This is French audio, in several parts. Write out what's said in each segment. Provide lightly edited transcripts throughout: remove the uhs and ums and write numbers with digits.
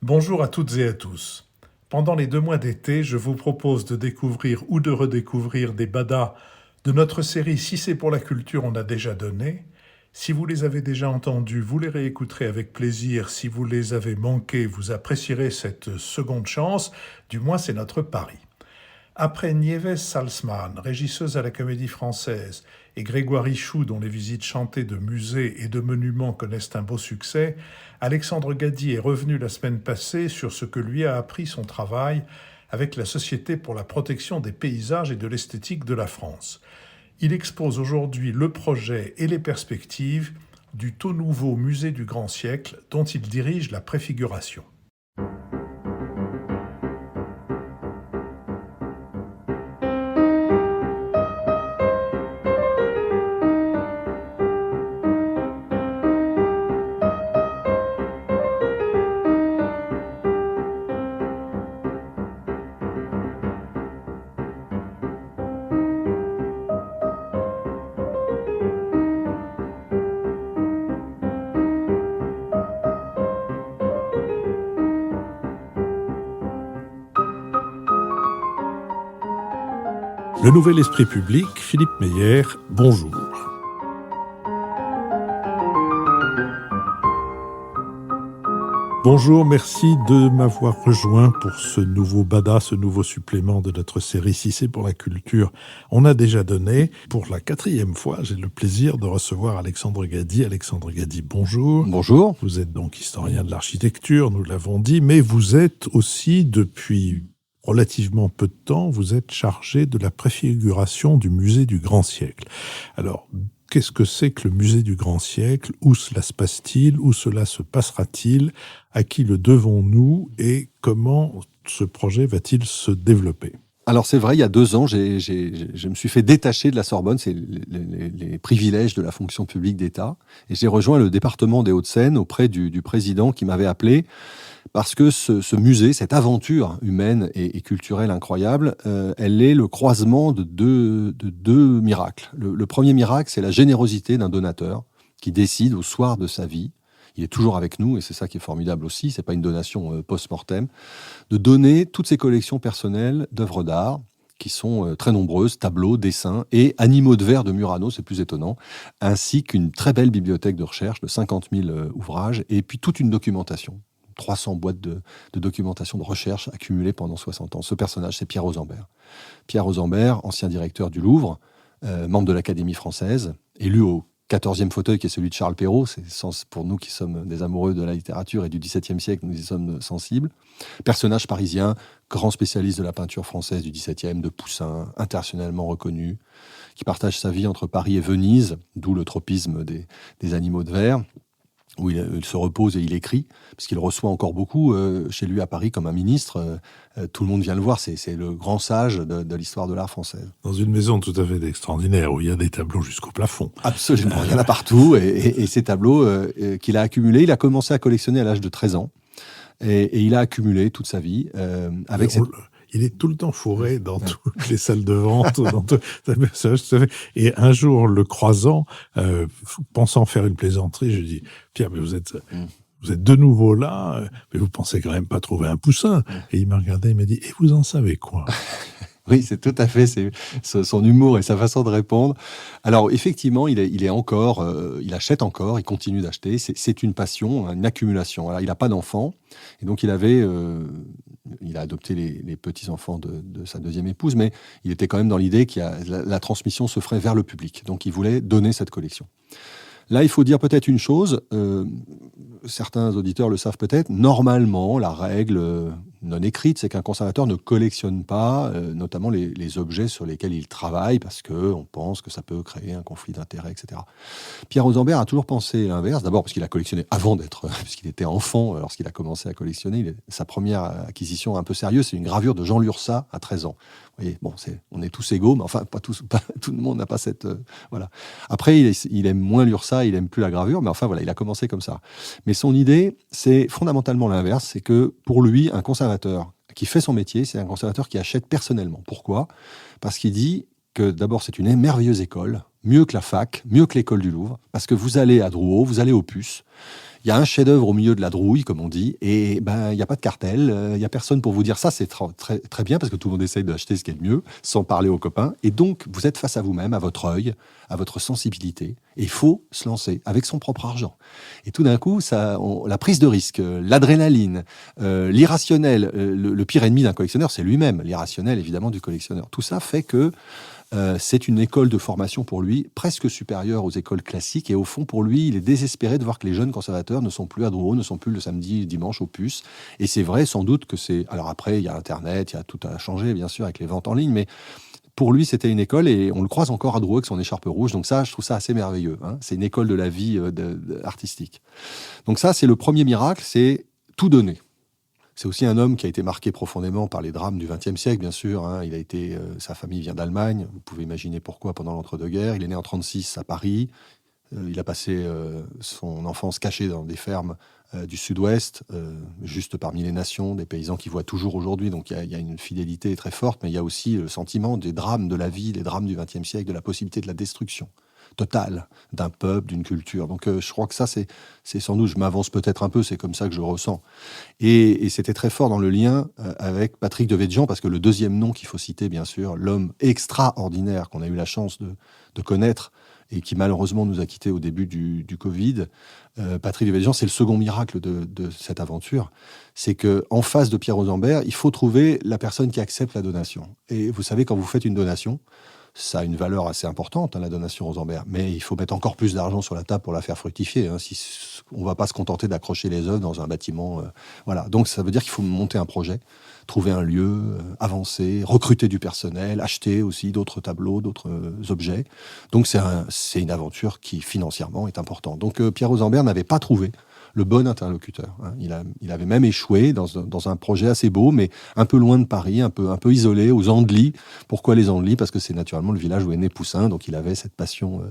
Bonjour à toutes et à tous. Pendant les 2 mois d'été, je vous propose de découvrir ou de redécouvrir des badas de notre série Si c'est pour la culture, on a déjà donné. Si vous les avez déjà entendus, vous les réécouterez avec plaisir. Si vous les avez manqués, vous apprécierez cette seconde chance. Du moins, c'est notre pari. Après Nieves Salzman, régisseuse à la Comédie Française, et Grégoire Ichou, dont les visites chantées de musées et de monuments connaissent un beau succès, Alexandre Gady est revenu la semaine passée sur ce que lui a appris son travail avec la Société pour la protection des paysages et de l'esthétique de la France. Il expose aujourd'hui le projet et les perspectives du tout nouveau musée du Grand Siècle dont il dirige la préfiguration. Le Nouvel Esprit Public, Philippe Meyer, bonjour. Bonjour, merci de m'avoir rejoint pour ce nouveau bada, ce nouveau supplément de notre série Si c'est pour la culture, on a déjà donné. Pour la 4e fois, j'ai le plaisir de recevoir Alexandre Gady. Alexandre Gady, bonjour. Bonjour. Vous êtes donc historien de l'architecture, nous l'avons dit, mais vous êtes aussi, depuis relativement peu de temps, vous êtes chargé de la préfiguration du musée du Grand Siècle. Alors, qu'est-ce que c'est que le musée du Grand Siècle? Où cela se passe-t-il? Où cela se passera-t-il? À qui le devons-nous? Et comment ce projet va-t-il se développer? Alors c'est vrai, il y a 2 ans, je me suis fait détacher de la Sorbonne, c'est les privilèges de la fonction publique d'État, et j'ai rejoint le département des Hauts-de-Seine auprès du président qui m'avait appelé, parce que ce musée, cette aventure humaine et culturelle incroyable, elle est le croisement de deux miracles. Le premier miracle, c'est la générosité d'un donateur qui décide au soir de sa vie, il est toujours avec nous, et c'est ça qui est formidable aussi, c'est pas une donation post-mortem, de donner toutes ses collections personnelles d'œuvres d'art, qui sont très nombreuses, tableaux, dessins et animaux de verre de Murano, c'est plus étonnant, ainsi qu'une très belle bibliothèque de recherche de 50 000 ouvrages, et puis toute une documentation. 300 boîtes de documentation de recherche accumulées pendant 60 ans. Ce personnage, c'est Pierre Rosembert. Pierre Rosembert, ancien directeur du Louvre, membre de l'Académie française, élu au 14e fauteuil qui est celui de Charles Perrault. C'est pour nous qui sommes des amoureux de la littérature et du XVIIe siècle, nous y sommes sensibles. Personnage parisien, grand spécialiste de la peinture française du XVIIe, de Poussin, internationalement reconnu, qui partage sa vie entre Paris et Venise, d'où le tropisme des animaux de verre, où il se repose et il écrit, parce qu'il reçoit encore beaucoup chez lui à Paris comme un ministre. Tout le monde vient le voir, c'est le grand sage de l'histoire de l'art française. Dans une maison tout à fait extraordinaire, où il y a des tableaux jusqu'au plafond. Absolument, il y en a partout, et ces tableaux qu'il a accumulés, il a commencé à collectionner à l'âge de 13 ans, et il a accumulé toute sa vie avec cette... Il est tout le temps fourré dans toutes les salles de vente. Et un jour, le croisant, pensant faire une plaisanterie, je dis « Pierre, mais vous êtes de nouveau là, mais vous pensez quand même pas trouver un poussin ?» Et il m'a regardé, il m'a dit « Et vous en savez quoi ?» Oui, c'est tout à fait son humour et sa façon de répondre. Alors effectivement, il est encore, il achète encore, il continue d'acheter. C'est une passion, une accumulation. Alors, il n'a pas d'enfants, et donc il a adopté les petits enfants de sa deuxième épouse, mais il était quand même dans l'idée que la transmission se ferait vers le public. Donc il voulait donner cette collection. Là, il faut dire peut-être une chose. Certains auditeurs le savent peut-être. Normalement, la règle non écrite, c'est qu'un conservateur ne collectionne pas, notamment les objets sur lesquels il travaille, parce qu'on pense que ça peut créer un conflit d'intérêts, etc. Pierre Rosembert a toujours pensé l'inverse. D'abord parce qu'il a collectionné avant puisqu'il était enfant, lorsqu'il a commencé à collectionner. Sa première acquisition un peu sérieuse, c'est une gravure de Jean Lurçat à 13 ans. Vous voyez, bon, on est tous égaux, mais enfin, pas tout le monde n'a pas cette... voilà. Après, il aime moins Lurçat, il aime plus la gravure, mais enfin, voilà, il a commencé comme ça. Mais son idée, c'est fondamentalement l'inverse, c'est que pour lui, un conservateur qui fait son métier, c'est un conservateur qui achète personnellement. Pourquoi ? Parce qu'il dit que d'abord, c'est une merveilleuse école, mieux que la fac, mieux que l'école du Louvre, parce que vous allez à Drouot, vous allez au Puce, Il y a un chef-d'œuvre au milieu de la drouille, comme on dit, et il n'y a pas de cartel, il n'y a personne pour vous dire ça, c'est très, très bien, parce que tout le monde essaye d'acheter ce qui est le mieux, sans parler aux copains. Et donc, vous êtes face à vous-même, à votre œil, à votre sensibilité. Et il faut se lancer avec son propre argent. Et tout d'un coup, la prise de risque, l'adrénaline, l'irrationnel, le pire ennemi d'un collectionneur, c'est lui-même. L'irrationnel, évidemment, du collectionneur. Tout ça fait que c'est une école de formation pour lui, presque supérieure aux écoles classiques. Et au fond, pour lui, il est désespéré de voir que les jeunes conservateurs ne sont plus à Drouot, ne sont plus le samedi et dimanche aux puces. Et c'est vrai, sans doute, que c'est... Alors après, il y a Internet, il y a tout à changer, bien sûr, avec les ventes en ligne, mais pour lui, c'était une école, et on le croise encore à Drouot avec son écharpe rouge. Donc ça, je trouve ça assez merveilleux. Hein. C'est une école de la vie artistique. Donc ça, c'est le premier miracle, c'est tout donner. C'est aussi un homme qui a été marqué profondément par les drames du XXe siècle, bien sûr. Hein. Sa famille vient d'Allemagne. Vous pouvez imaginer pourquoi pendant l'entre-deux-guerres. Il est né en 1936 à Paris. Il a passé son enfance caché dans des fermes du Sud-Ouest, juste parmi les nations, des paysans qui voient toujours aujourd'hui. Donc il y a une fidélité très forte, mais il y a aussi le sentiment des drames de la vie, des drames du XXe siècle, de la possibilité de la destruction totale d'un peuple, d'une culture. Donc je crois que ça, c'est sans doute, je m'avance peut-être un peu, c'est comme ça que je ressens. Et c'était très fort dans le lien avec Patrick Devedjian, parce que le deuxième nom qu'il faut citer, bien sûr, l'homme extraordinaire qu'on a eu la chance de connaître et qui malheureusement nous a quittés au début du Covid, Patrick Devedjian, c'est le second miracle de cette aventure. C'est qu'en face de Pierre Rosenberg, il faut trouver la personne qui accepte la donation. Et vous savez, quand vous faites une donation, ça a une valeur assez importante, hein, la donation Rosenberg, mais il faut mettre encore plus d'argent sur la table pour la faire fructifier. Hein. On ne va pas se contenter d'accrocher les œuvres dans un bâtiment. Voilà. Donc ça veut dire qu'il faut monter un projet, trouver un lieu, avancer, recruter du personnel, acheter aussi d'autres tableaux, d'autres objets. Donc c'est une aventure qui financièrement est importante. Donc Pierre Rosenberg n'avait pas trouvé le bon interlocuteur. Hein. Il avait même échoué dans un projet assez beau, mais un peu loin de Paris, un peu isolé, aux Andelys. Pourquoi les Andelys ? Parce que c'est naturellement le village où est né Poussin, donc il avait cette passion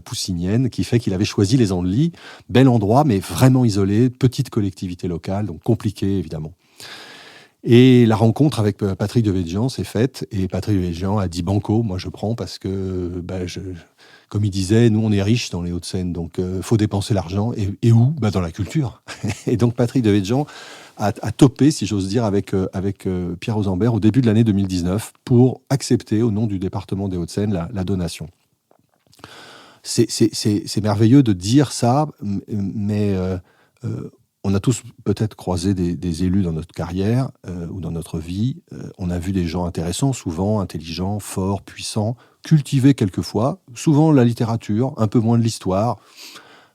poussinienne qui fait qu'il avait choisi les Andelys. Bel endroit, mais vraiment isolé, petite collectivité locale, donc compliqué évidemment. Et la rencontre avec Patrick Devedjian s'est faite, et Patrick Devedjian a dit banco, moi je prends parce que, comme il disait, nous on est riches dans les Hauts-de-Seine, donc faut dépenser l'argent, et où ? Dans la culture. Et donc Patrick Devedjian a topé, si j'ose dire, avec Pierre Rosenberg au début de l'année 2019 pour accepter, au nom du département des Hauts-de-Seine, la donation. C'est merveilleux de dire ça, mais... on a tous peut-être croisé des élus dans notre carrière ou dans notre vie. On a vu des gens intéressants, souvent intelligents, forts, puissants, cultivés quelquefois, souvent la littérature, un peu moins de l'histoire.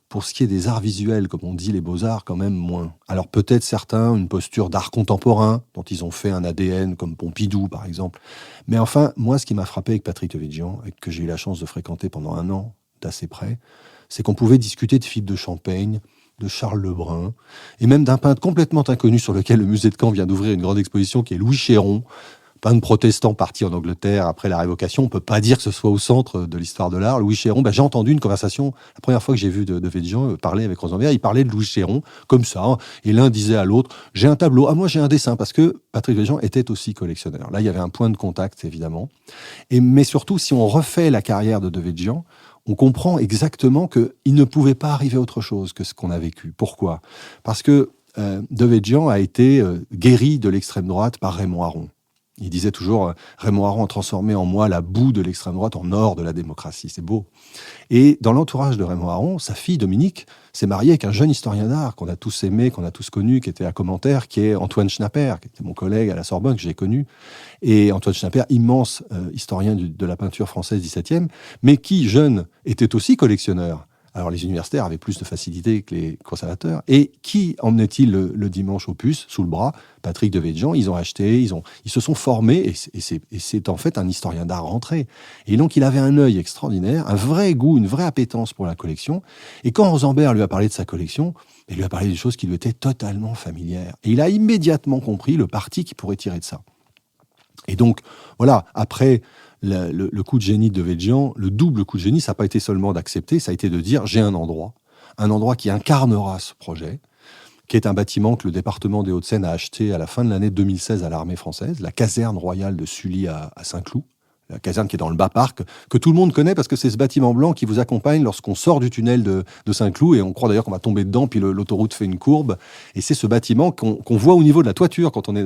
Pour ce qui est des arts visuels, comme on dit les beaux-arts, quand même moins. Alors peut-être certains, une posture d'art contemporain, dont ils ont fait un ADN, comme Pompidou par exemple. Mais enfin, moi, ce qui m'a frappé avec Patrick Devedjian, et que j'ai eu la chance de fréquenter pendant 1 an, d'assez près, c'est qu'on pouvait discuter de Philippe de Champaigne, de Charles Lebrun, et même d'un peintre complètement inconnu sur lequel le musée de Caen vient d'ouvrir une grande exposition, qui est Louis Chéron, peintre protestant parti en Angleterre après la Révocation. On ne peut pas dire que ce soit au centre de l'histoire de l'art. Louis Chéron, j'ai entendu une conversation, la première fois que j'ai vu de Devedjian parler avec Rosenberg, il parlait de Louis Chéron, comme ça, hein, et l'un disait à l'autre, j'ai un tableau, moi j'ai un dessin, parce que Patrick Devedjian était aussi collectionneur. Là, il y avait un point de contact, évidemment. Mais surtout, si on refait la carrière de Devedjian, on comprend exactement qu'il ne pouvait pas arriver à autre chose que ce qu'on a vécu. Pourquoi ? Parce que Devedjian a été guéri de l'extrême droite par Raymond Aron. Il disait toujours, Raymond Aron a transformé en moi la boue de l'extrême droite en or de la démocratie. C'est beau. Et dans l'entourage de Raymond Aron, sa fille Dominique s'est mariée avec un jeune historien d'art qu'on a tous aimé, qu'on a tous connu, qui était à Commentaire, qui est Antoine Schnapper, qui était mon collègue à la Sorbonne, que j'ai connu. Et Antoine Schnapper, immense historien de la peinture française 17e, mais qui, jeune, était aussi collectionneur. Alors les universitaires avaient plus de facilité que les conservateurs. Et qui emmenait-il le dimanche aux puces, sous le bras ? Patrick Devedjian. Ils ont acheté, ils se sont formés, et c'est en fait un historien d'art rentré. Et donc il avait un œil extraordinaire, un vrai goût, une vraie appétence pour la collection. Et quand Rosenberg lui a parlé de sa collection, il lui a parlé des choses qui lui étaient totalement familières. Et il a immédiatement compris le parti qu'il pourrait tirer de ça. Et donc, voilà, après... Le coup de génie de Devedjian, le double coup de génie, ça n'a pas été seulement d'accepter, ça a été de dire j'ai un endroit qui incarnera ce projet, qui est un bâtiment que le département des Hauts-de-Seine a acheté à la fin de l'année 2016 à l'armée française, la caserne royale de Sully à Saint-Cloud, la caserne qui est dans le bas-parc, que tout le monde connaît parce que c'est ce bâtiment blanc qui vous accompagne lorsqu'on sort du tunnel de Saint-Cloud, et on croit d'ailleurs qu'on va tomber dedans, puis l'autoroute fait une courbe, et c'est ce bâtiment qu'on voit au niveau de la toiture quand on est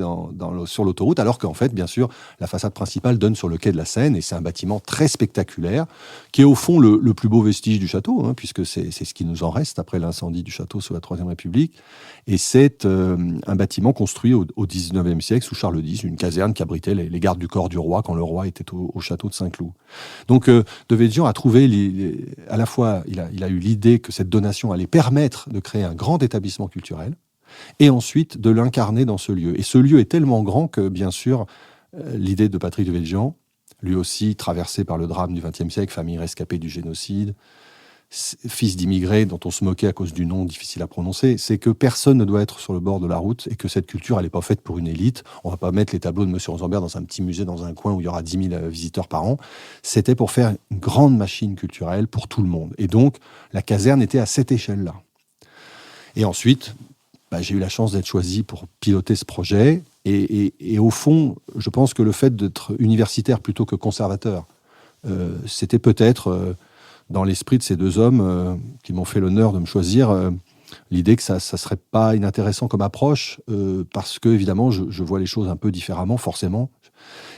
sur l'autoroute, alors qu'en fait, bien sûr, la façade principale donne sur le quai de la Seine, et c'est un bâtiment très spectaculaire, qui est au fond le plus beau vestige du château, puisque c'est ce qui nous en reste après l'incendie du château sous la Troisième République, et c'est un bâtiment construit au XIXe siècle sous Charles X, une caserne qui abritait les gardes du corps du roi quand le roi était au château de Saint-Cloud. Donc Devedjian a trouvé, à la fois, il a eu l'idée que cette donation allait permettre de créer un grand établissement culturel, et ensuite de l'incarner dans ce lieu. Et ce lieu est tellement grand que, bien sûr, l'idée de Patrick Devedjian, lui aussi traversé par le drame du XXe siècle, famille rescapée du génocide, fils d'immigrés dont on se moquait à cause du nom difficile à prononcer, c'est que personne ne doit être sur le bord de la route et que cette culture, elle n'est pas faite pour une élite. On ne va pas mettre les tableaux de M. Rosenberg dans un petit musée dans un coin où il y aura 10 000 visiteurs par an. C'était pour faire une grande machine culturelle pour tout le monde. Et donc, la caserne était à cette échelle-là. Et ensuite, j'ai eu la chance d'être choisi pour piloter ce projet. Et au fond, je pense que le fait d'être universitaire plutôt que conservateur, c'était peut-être... dans l'esprit de ces deux hommes qui m'ont fait l'honneur de me choisir, l'idée que ça serait pas inintéressant comme approche, parce que évidemment je vois les choses un peu différemment, forcément,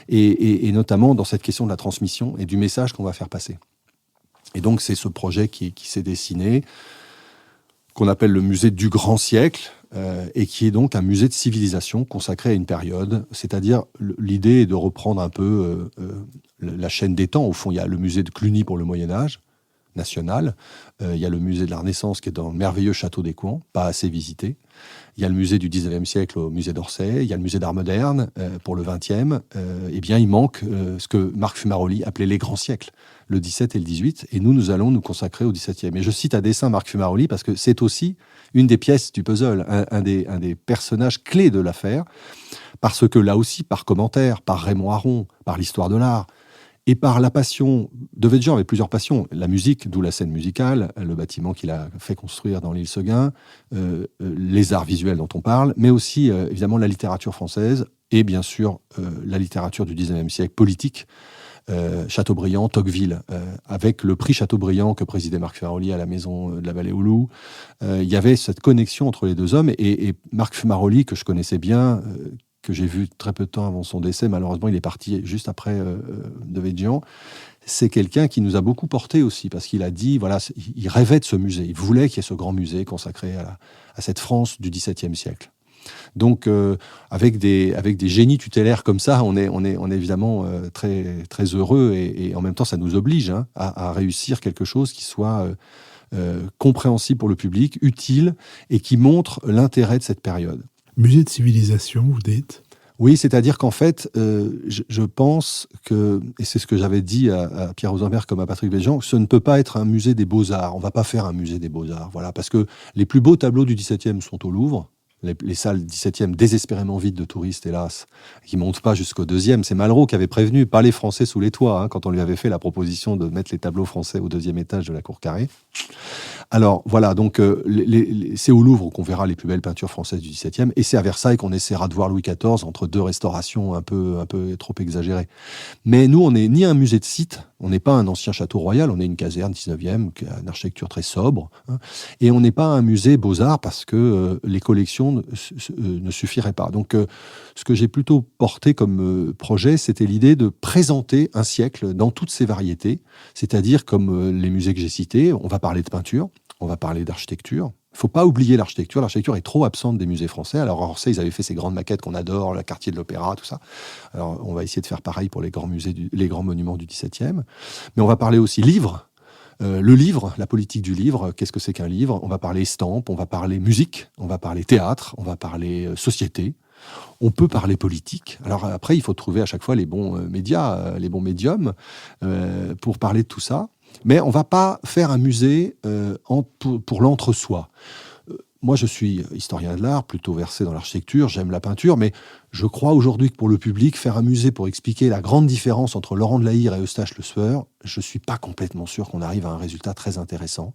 et notamment dans cette question de la transmission et du message qu'on va faire passer. Et donc c'est ce projet qui s'est dessiné, qu'on appelle le musée du grand siècle, et qui est donc un musée de civilisation consacré à une période, c'est-à-dire l'idée est de reprendre un peu la chaîne des temps. Au fond, il y a le musée de Cluny pour le Moyen-Âge, national. Il y a le musée de la Renaissance qui est dans le merveilleux château d'Écouen, pas assez visité. Il y a le musée du 19e siècle au musée d'Orsay. Il y a le musée d'art moderne pour le 20e. Eh bien, il manque ce que Marc Fumaroli appelait les grands siècles, le 17 et le 18. Et nous allons nous consacrer au 17e. Et je cite à dessein Marc Fumaroli parce que c'est aussi une des pièces du puzzle, un des personnages clés de l'affaire. Parce que là aussi, par commentaire, par Raymond Aron, par l'histoire de l'art, et par la passion, Devedjian avait plusieurs passions, la musique, d'où la scène musicale, le bâtiment qu'il a fait construire dans l'île Seguin, les arts visuels dont on parle, mais aussi évidemment la littérature française, et bien sûr la littérature du 19e siècle politique, Chateaubriand, Tocqueville, avec le prix Chateaubriand que présidait Marc Fumaroli à la Maison de la Vallée aux Loups. Il y avait cette connexion entre les deux hommes, et Marc Fumaroli, que je connaissais bien, que j'ai vu très peu de temps avant son décès, malheureusement il est parti juste après Devedjian, c'est quelqu'un qui nous a beaucoup porté aussi, parce qu'il a dit, voilà, il rêvait de ce musée, il voulait qu'il y ait ce grand musée consacré à cette France du XVIIe siècle. Donc avec des génies tutélaires comme ça, on est évidemment très, très heureux, et en même temps ça nous oblige à réussir quelque chose qui soit compréhensible pour le public, utile, et qui montre l'intérêt de cette période. Musée de civilisation, vous dites ? Oui, c'est-à-dire qu'en fait, je pense que, et c'est ce que j'avais dit à Pierre Rosenberg comme à Patrick Devedjian, ce ne peut pas être un musée des beaux-arts. On ne va pas faire un musée des beaux-arts, voilà, parce que les plus beaux tableaux du XVIIe sont au Louvre. Les salles 17e désespérément vides de touristes, hélas, qui ne montent pas jusqu'au 2e. C'est Malraux qui avait prévenu, pas les Français sous les toits, quand on lui avait fait la proposition de mettre les tableaux français au 2e étage de la Cour Carrée. Alors voilà, donc c'est au Louvre qu'on verra les plus belles peintures françaises du XVIIe, et c'est à Versailles qu'on essaiera de voir Louis XIV entre deux restaurations un peu trop exagérées. Mais nous, on n'est ni un musée de site, on n'est pas un ancien château royal, on est une caserne 19e, qui a une architecture très sobre, et on n'est pas un musée beaux-arts parce que les collections ne suffiraient pas. Donc ce que j'ai plutôt porté comme projet, c'était l'idée de présenter un siècle dans toutes ses variétés, c'est-à-dire comme les musées que j'ai cités, on va parler de peinture, on va parler d'architecture. Il ne faut pas oublier l'architecture. L'architecture est trop absente des musées français. Alors, à Orsay, ils avaient fait ces grandes maquettes qu'on adore, le quartier de l'Opéra, tout ça. Alors, on va essayer de faire pareil pour les grands musées, les grands monuments du XVIIe. Mais on va parler aussi livre. Le livre, la politique du livre, qu'est-ce que c'est qu'un livre ? On va parler estampes, on va parler musique, on va parler théâtre, on va parler société. On peut parler politique. Alors après, il faut trouver à chaque fois les bons médias, les bons médiums pour parler de tout ça. Mais on ne va pas faire un musée pour l'entre-soi. Moi, je suis historien de l'art, plutôt versé dans l'architecture, j'aime la peinture, mais Je crois aujourd'hui que pour le public, faire un musée pour expliquer la grande différence entre Laurent de la Hire et Eustache Le Sueur, je ne suis pas complètement sûr qu'on arrive à un résultat très intéressant.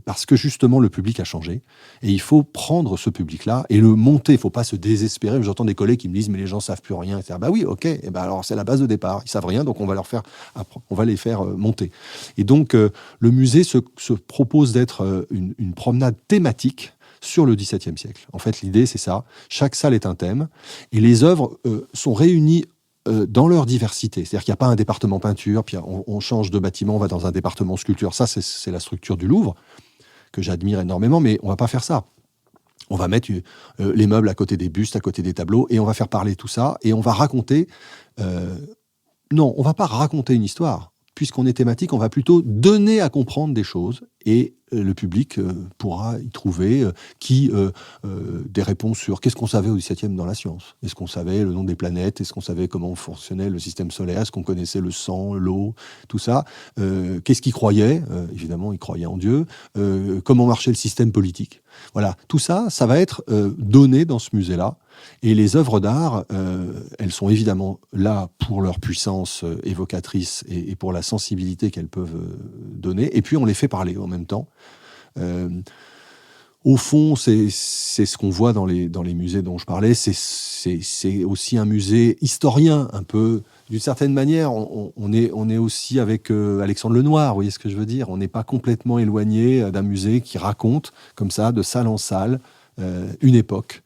Parce que justement, le public a changé. Et il faut prendre ce public-là et le monter. Il ne faut pas se désespérer. J'entends des collègues qui me disent « mais les gens ne savent plus rien ». Bah oui, ok. Et ben alors c'est la base de départ. Ils ne savent rien, donc on va les faire monter. Et donc, le musée se propose d'être une promenade thématique sur le XVIIe siècle. En fait, l'idée, c'est ça. Chaque salle est un thème. Et les œuvres sont réunies dans leur diversité. C'est-à-dire qu'il n'y a pas un département peinture, puis on change de bâtiment, on va dans un département sculpture. Ça, c'est la structure du Louvre, que j'admire énormément, mais on ne va pas faire ça. On va mettre les meubles à côté des bustes, à côté des tableaux, et on va faire parler tout ça, et on va raconter... non, on ne va pas raconter une histoire. Puisqu'on est thématique, on va plutôt donner à comprendre des choses, et le public pourra y trouver des réponses sur qu'est-ce qu'on savait au XVIIe dans la science. Est-ce qu'on savait le nom des planètes? Est-ce qu'on savait comment fonctionnait le système solaire? Est-ce qu'on connaissait le sang, l'eau, tout ça? Qu'est-ce qu'ils croyaient? Évidemment, ils croyaient en Dieu. Comment marchait le système politique? Voilà, tout ça, ça va être donné dans ce musée-là. Et les œuvres d'art, elles sont évidemment là pour leur puissance évocatrice et pour la sensibilité qu'elles peuvent donner. Et puis, on les fait parler en même temps. Au fond, c'est ce qu'on voit dans les musées dont je parlais. C'est aussi un musée historien, un peu. D'une certaine manière, on est aussi avec Alexandre Lenoir, vous voyez ce que je veux dire? On n'est pas complètement éloigné d'un musée qui raconte, comme ça, de salle en salle, une époque.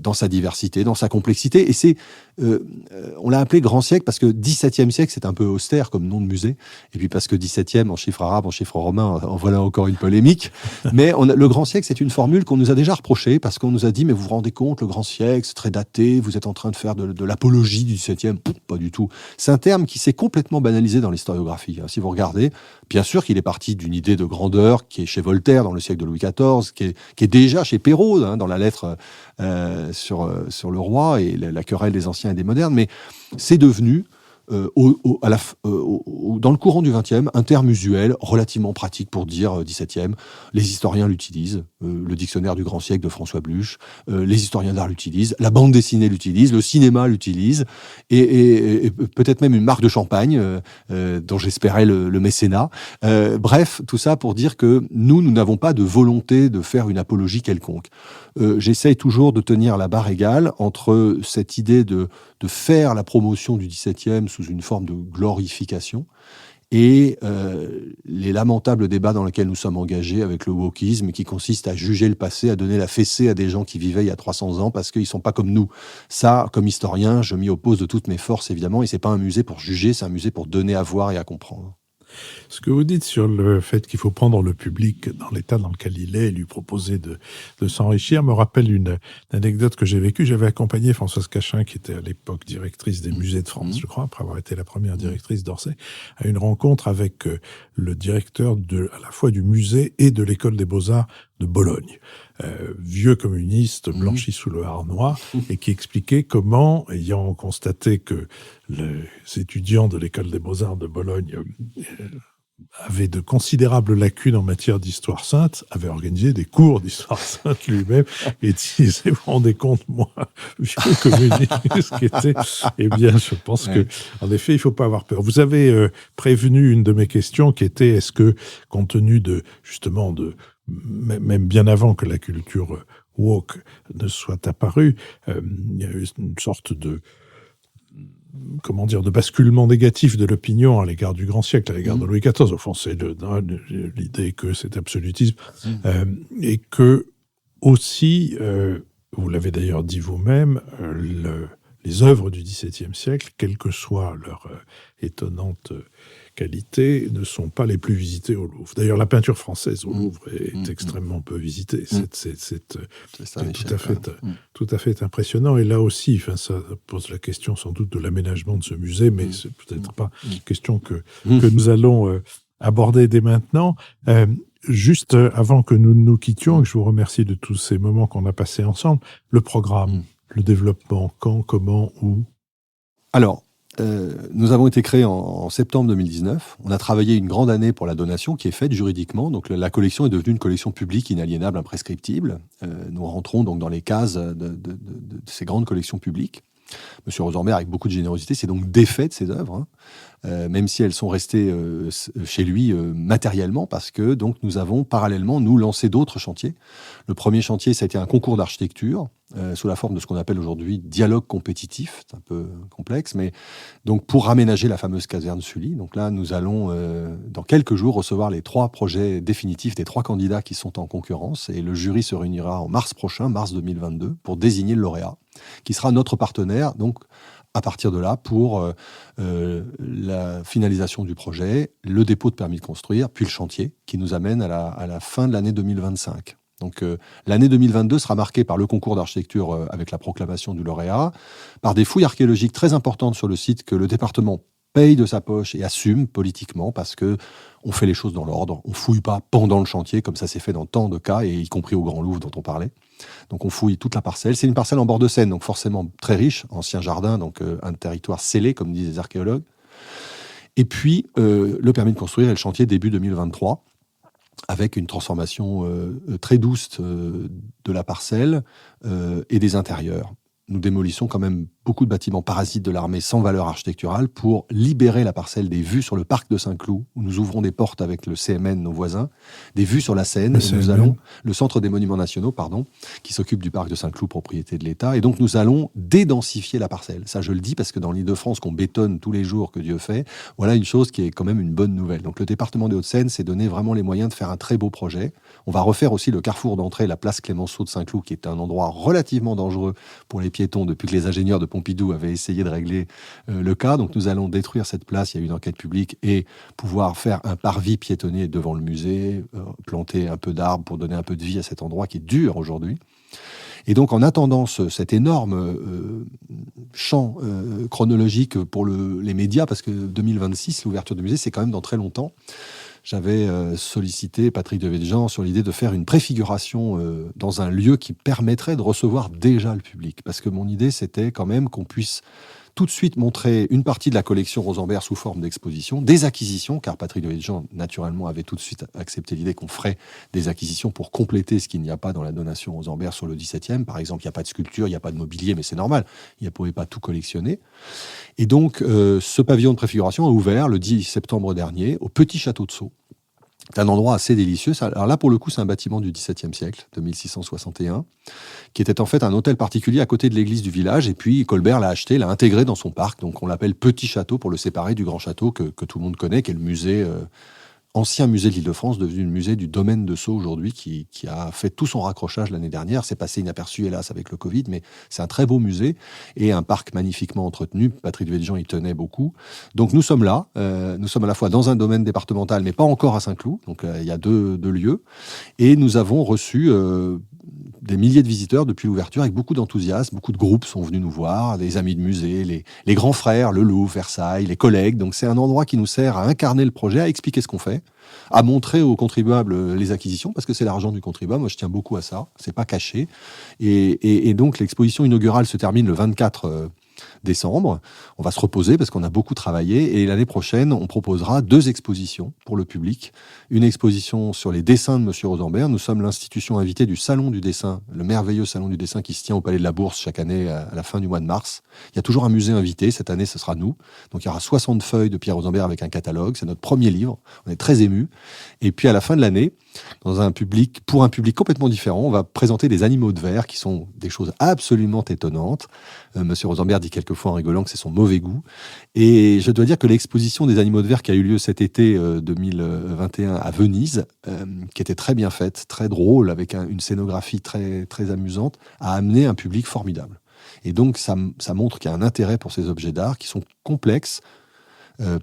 Dans sa diversité, dans sa complexité. Et c'est, on l'a appelé Grand Siècle parce que 17e siècle, c'est un peu austère comme nom de musée. Et puis parce que 17e, en chiffre arabe, en chiffre romain, en voilà encore une polémique. Mais le Grand Siècle, c'est une formule qu'on nous a déjà reprochée parce qu'on nous a dit, mais vous vous rendez compte, le Grand Siècle, c'est très daté, vous êtes en train de faire de l'apologie du 17e. Pas du tout. C'est un terme qui s'est complètement banalisé dans l'historiographie. Si vous regardez, bien sûr qu'il est parti d'une idée de grandeur qui est chez Voltaire dans le siècle de Louis XIV, qui est déjà chez Perrault, dans la lettre sur le roi et la querelle des anciens et des modernes, mais c'est devenu, dans le courant du XXe, un terme usuel, relativement pratique pour dire 17e. Les historiens l'utilisent, le dictionnaire du grand siècle de François Bluch, les historiens d'art l'utilisent, la bande dessinée l'utilise, le cinéma l'utilise, et peut-être même une marque de champagne, dont j'espérais le mécénat. Bref, tout ça pour dire que nous n'avons pas de volonté de faire une apologie quelconque. J'essaye toujours de tenir la barre égale entre cette idée de faire la promotion du XVIIe sous une forme de glorification et les lamentables débats dans lesquels nous sommes engagés avec le wokisme qui consiste à juger le passé, à donner la fessée à des gens qui vivaient il y a 300 ans parce qu'ils ne sont pas comme nous. Ça, comme historien, je m'y oppose de toutes mes forces, évidemment, et ce n'est pas un musée pour juger, c'est un musée pour donner à voir et à comprendre. Ce que vous dites sur le fait qu'il faut prendre le public dans l'état dans lequel il est et lui proposer de s'enrichir me rappelle une anecdote que j'ai vécue. J'avais accompagné Françoise Cachin, qui était à l'époque directrice des musées de France, je crois, après avoir été la première directrice d'Orsay, à une rencontre avec le directeur à la fois du musée et de l'école des beaux-arts de Bologne. Vieux communiste blanchi sous le harnois et qui expliquait comment, ayant constaté que les étudiants de l'école des beaux-arts de Bologne avaient de considérables lacunes en matière d'histoire sainte, avait organisé des cours d'histoire sainte lui-même et disait, vous vous rendez compte, moi, vieux communiste qui était, eh bien, je pense que, en effet, il ne faut pas avoir peur. Vous avez prévenu une de mes questions qui était, est-ce que, compte tenu justement même bien avant que la culture woke ne soit apparue, il y a eu une sorte de basculement négatif de l'opinion à l'égard du grand siècle, à l'égard de Louis XIV. Au fond, c'est l'idée que c'est absolutisme. Et que aussi, vous l'avez d'ailleurs dit vous-même, les œuvres du XVIIe siècle, quelle que soit leur étonnante qualité, ne sont pas les plus visitées au Louvre. D'ailleurs, la peinture française au Louvre est extrêmement peu visitée. C'est tout à fait impressionnant. Et là aussi, ça pose la question sans doute de l'aménagement de ce musée, mais c'est peut-être pas une question que nous allons aborder dès maintenant. Juste avant que nous nous quittions, je vous remercie de tous ces moments qu'on a passés ensemble, le programme, le développement, quand, comment, où? Alors, Nous avons été créés en septembre 2019. On a travaillé une grande année pour la donation qui est faite juridiquement. Donc la collection est devenue une collection publique inaliénable, imprescriptible. Nous rentrons donc dans les cases de ces grandes collections publiques. Monsieur Rosenberg, avec beaucoup de générosité, s'est donc défait de ses œuvres, même si elles sont restées chez lui matériellement, parce que donc nous avons parallèlement lancé d'autres chantiers. Le premier chantier, ça a été un concours d'architecture sous la forme de ce qu'on appelle aujourd'hui dialogue compétitif. C'est un peu complexe, mais donc pour aménager la fameuse caserne Sully. Donc là, nous allons dans quelques jours recevoir les 3 projets définitifs des 3 candidats qui sont en concurrence, et le jury se réunira en mars prochain, mars 2022, pour désigner le lauréat, qui sera notre partenaire, donc à partir de là, pour la finalisation du projet, le dépôt de permis de construire, puis le chantier, qui nous amène à la fin de l'année 2025. Donc l'année 2022 sera marquée par le concours d'architecture avec la proclamation du lauréat, par des fouilles archéologiques très importantes sur le site que le département paye de sa poche et assume politiquement, parce que on fait les choses dans l'ordre. On fouille pas pendant le chantier, comme ça s'est fait dans tant de cas, et y compris au Grand Louvre dont on parlait. Donc on fouille toute la parcelle. C'est une parcelle en bord de Seine, donc forcément très riche, ancien jardin, donc un territoire scellé, comme disent les archéologues. Et puis le permis de construire et le chantier début 2023, avec une transformation très douce de la parcelle et des intérieurs. Nous démolissons quand même beaucoup de bâtiments parasites de l'armée sans valeur architecturale pour libérer la parcelle des vues sur le parc de Saint-Cloud, où nous ouvrons des portes avec le CMN, nos voisins, des vues sur la Seine. Et nous allons, le Centre des Monuments Nationaux, qui s'occupe du parc de Saint-Cloud, propriété de l'État. Et donc nous allons dédensifier la parcelle. Ça, je le dis parce que dans l'Île-de-France, qu'on bétonne tous les jours, que Dieu fait, voilà une chose qui est quand même une bonne nouvelle. Donc le département des Hauts-de-Seine s'est donné vraiment les moyens de faire un très beau projet. On va refaire aussi le carrefour d'entrée, la place Clémenceau de Saint-Cloud, qui est un endroit relativement dangereux pour les piétons depuis que les ingénieurs de Pompidou avaient essayé de régler le cas. Donc nous allons détruire cette place, il y a eu une enquête publique, et pouvoir faire un parvis piétonnier devant le musée, planter un peu d'arbres pour donner un peu de vie à cet endroit qui est dur aujourd'hui. Et donc en attendant cet énorme champ chronologique pour les médias, parce que 2026, l'ouverture du musée, c'est quand même dans très longtemps, j'avais sollicité Patrick Devedjian sur l'idée de faire une préfiguration dans un lieu qui permettrait de recevoir déjà le public. Parce que mon idée, c'était quand même qu'on puisse tout de suite montrer une partie de la collection Rosenberg sous forme d'exposition, des acquisitions, car Patrick Devedjian, naturellement, avait tout de suite accepté l'idée qu'on ferait des acquisitions pour compléter ce qu'il n'y a pas dans la donation Rosenberg sur le 17e. Par exemple, il n'y a pas de sculpture, il n'y a pas de mobilier, mais c'est normal, il ne pouvait pas tout collectionner. Et donc, ce pavillon de préfiguration a ouvert le 10 septembre dernier au Petit Château de Sceaux. C'est un endroit assez délicieux. Alors là, pour le coup, c'est un bâtiment du XVIIe siècle, de 1661, qui était en fait un hôtel particulier à côté de l'église du village. Et puis, Colbert l'a acheté, l'a intégré dans son parc. Donc, on l'appelle Petit Château pour le séparer du Grand Château que tout le monde connaît, qui est le musée, ancien musée de l'Île-de-France, devenu le musée du domaine de Sceaux aujourd'hui, qui a fait tout son raccrochage l'année dernière. C'est passé inaperçu, hélas, avec le Covid, mais c'est un très beau musée et un parc magnifiquement entretenu. Patrick Devedjian y tenait beaucoup. Donc nous sommes là. Nous sommes à la fois dans un domaine départemental, mais pas encore à Saint-Cloud. Donc il y a deux lieux. Et nous avons reçu des milliers de visiteurs depuis l'ouverture, avec beaucoup d'enthousiasme. Beaucoup de groupes sont venus nous voir, des amis de musée, les grands frères, le Louvre, Versailles, les collègues. Donc c'est un endroit qui nous sert à incarner le projet, à expliquer ce qu'on fait, à montrer aux contribuables les acquisitions, parce que c'est l'argent du contribuable. Moi, je tiens beaucoup à ça. C'est pas caché. Et donc l'exposition inaugurale se termine le 24 décembre. On va se reposer parce qu'on a beaucoup travaillé, et l'année prochaine, on proposera 2 expositions pour le public. Une exposition sur les dessins de Monsieur Rosenberg. Nous sommes l'institution invitée du Salon du dessin, le merveilleux Salon du dessin qui se tient au Palais de la Bourse chaque année à la fin du mois de mars. Il y a toujours un musée invité. Cette année, ce sera nous. Donc il y aura 60 feuilles de Pierre Rosenberg avec un catalogue. C'est notre premier livre. On est très émus. Et puis à la fin de l'année, pour un public complètement différent, on va présenter des animaux de verre qui sont des choses absolument étonnantes. Monsieur Rosenberg dit quelquefois en rigolant que c'est son mauvais goût. Et je dois dire que l'exposition des animaux de verre qui a eu lieu cet été 2021 à Venise, qui était très bien faite, très drôle, avec une scénographie très, très amusante, a amené un public formidable. Et donc ça montre qu'il y a un intérêt pour ces objets d'art qui sont complexes.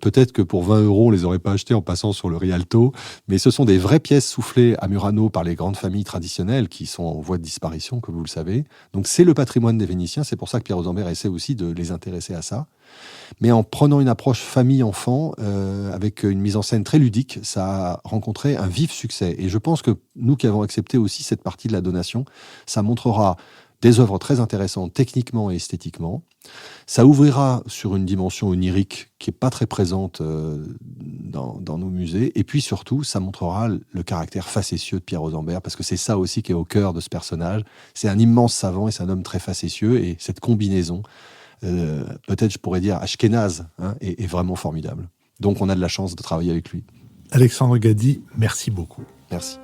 Peut-être que pour 20 €, on les aurait pas achetés en passant sur le Rialto, mais ce sont des vraies pièces soufflées à Murano par les grandes familles traditionnelles qui sont en voie de disparition, comme vous le savez. Donc c'est le patrimoine des Vénitiens, c'est pour ça que Pierre Rosenberg essaie aussi de les intéresser à ça. Mais en prenant une approche famille-enfant, avec une mise en scène très ludique, ça a rencontré un vif succès. Et je pense que nous qui avons accepté aussi cette partie de la donation, ça montrera des œuvres très intéressantes techniquement et esthétiquement. Ça ouvrira sur une dimension onirique qui n'est pas très présente dans nos musées. Et puis surtout, ça montrera le caractère facétieux de Pierre Rosembert, parce que c'est ça aussi qui est au cœur de ce personnage. C'est un immense savant et c'est un homme très facétieux. Et cette combinaison, peut-être je pourrais dire ashkénaze, est vraiment formidable. Donc on a de la chance de travailler avec lui. Alexandre Gady, merci beaucoup. Merci.